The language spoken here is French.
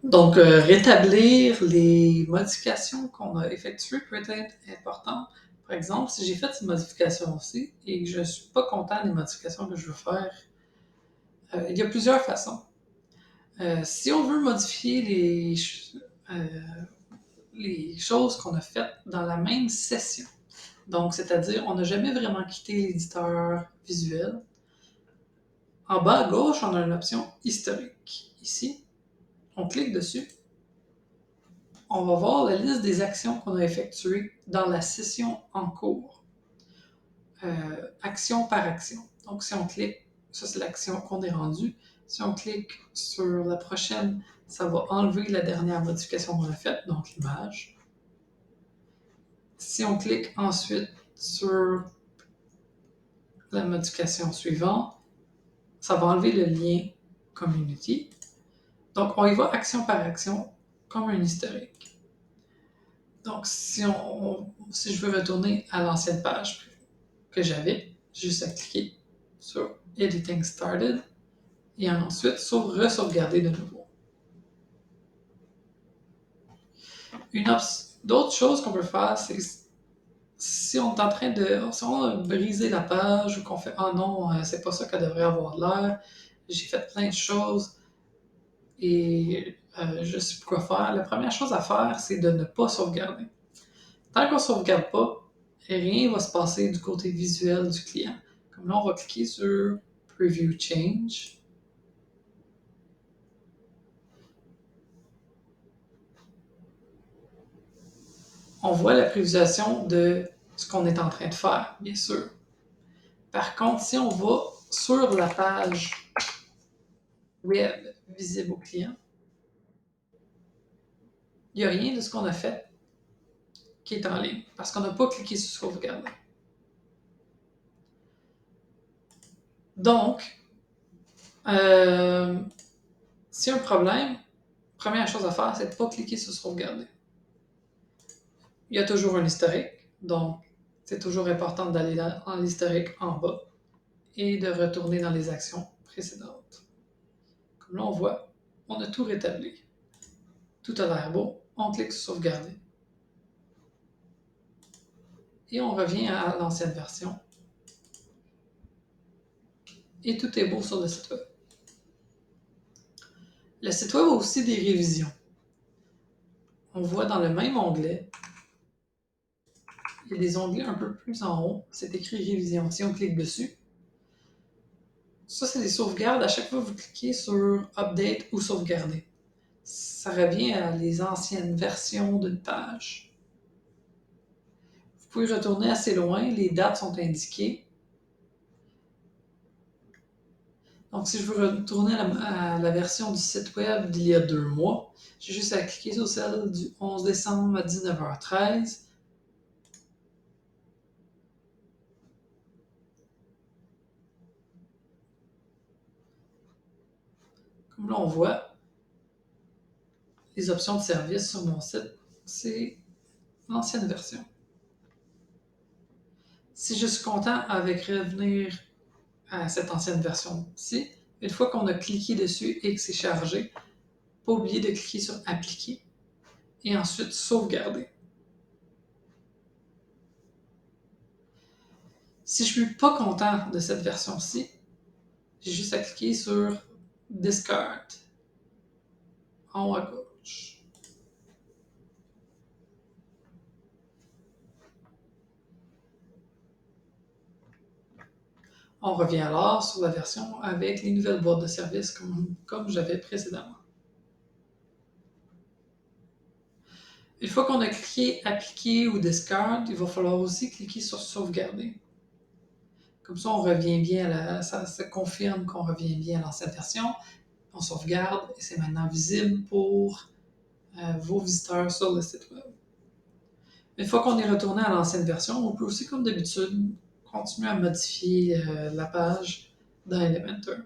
Donc, rétablir les modifications qu'on a effectuées peut être important. Par exemple, si j'ai fait ces modifications-ci et que je ne suis pas content des modifications que je veux faire, il y a plusieurs façons. Si on veut modifier euh, les choses qu'on a faites dans la même session, donc c'est-à-dire on n'a jamais vraiment quitté l'éditeur visuel, en bas à gauche, on a une option historique. Ici, on clique dessus. On va voir la liste des actions qu'on a effectuées dans la session en cours, action par action. Donc, si on clique, ça c'est l'action qu'on est rendu. Si on clique sur la prochaine, ça va enlever la dernière modification qu'on a faite, donc l'image. Si on clique ensuite sur la modification suivante, ça va enlever le lien Community. Donc, on y va action par action comme un historique. Donc, si je veux retourner à l'ancienne page que j'avais, juste à cliquer sur Editing Started et ensuite sur Resauvegarder de nouveau. D'autres choses qu'on peut faire, c'est si on est en train de. Si on a brisé la page ou qu'on fait oh non, c'est pas ça qu'elle devrait avoir l'air, j'ai fait plein de choses et je sais plus quoi faire. La première chose à faire, c'est de ne pas sauvegarder. Tant qu'on ne sauvegarde pas, rien ne va se passer du côté visuel du client. Comme là, on va cliquer sur Preview Change. On voit la prévisualisation de ce qu'on est en train de faire, bien sûr. Par contre, si on va sur la page web visible au client, il n'y a rien de ce qu'on a fait qui est en ligne parce qu'on n'a pas cliqué sur sauvegarder. Donc, s'il y a un problème, première chose à faire, c'est de ne pas cliquer sur sauvegarder. Il y a toujours un historique, donc c'est toujours important d'aller dans l'historique en bas et de retourner dans les actions précédentes. Comme là, on voit, on a tout rétabli. Tout a l'air beau, on clique sur sauvegarder. Et on revient à l'ancienne version. Et tout est beau sur le site web. Le site web a aussi des révisions. On voit dans le même onglet, il y a des onglets un peu plus en haut, c'est écrit révision. Si on clique dessus, ça c'est des sauvegardes. À chaque fois que vous cliquez sur Update ou sauvegarder, ça revient à les anciennes versions d'une page. Vous pouvez retourner assez loin, les dates sont indiquées. Donc, si je veux retourner à la version du site web d'il y a 2 mois, j'ai juste à cliquer sur celle du 11 décembre à 19h13. Comme là, on voit les options de service sur mon site, c'est l'ancienne version. Si je suis content avec revenir à cette ancienne version-ci, une fois qu'on a cliqué dessus et que c'est chargé, pas oublier de cliquer sur Appliquer et ensuite Sauvegarder. Si je ne suis pas content de cette version-ci, j'ai juste à cliquer sur Discard en haut à gauche. On revient alors sur la version avec les nouvelles boîtes de service comme j'avais précédemment. Une fois qu'on a cliqué Appliquer ou Discard, il va falloir aussi cliquer sur Sauvegarder. Comme ça, on revient bien ça se confirme qu'on revient bien à l'ancienne version. On sauvegarde et c'est maintenant visible pour vos visiteurs sur le site web. Une fois qu'on est retourné à l'ancienne version, on peut aussi, comme d'habitude, continuer à modifier la page dans Elementor.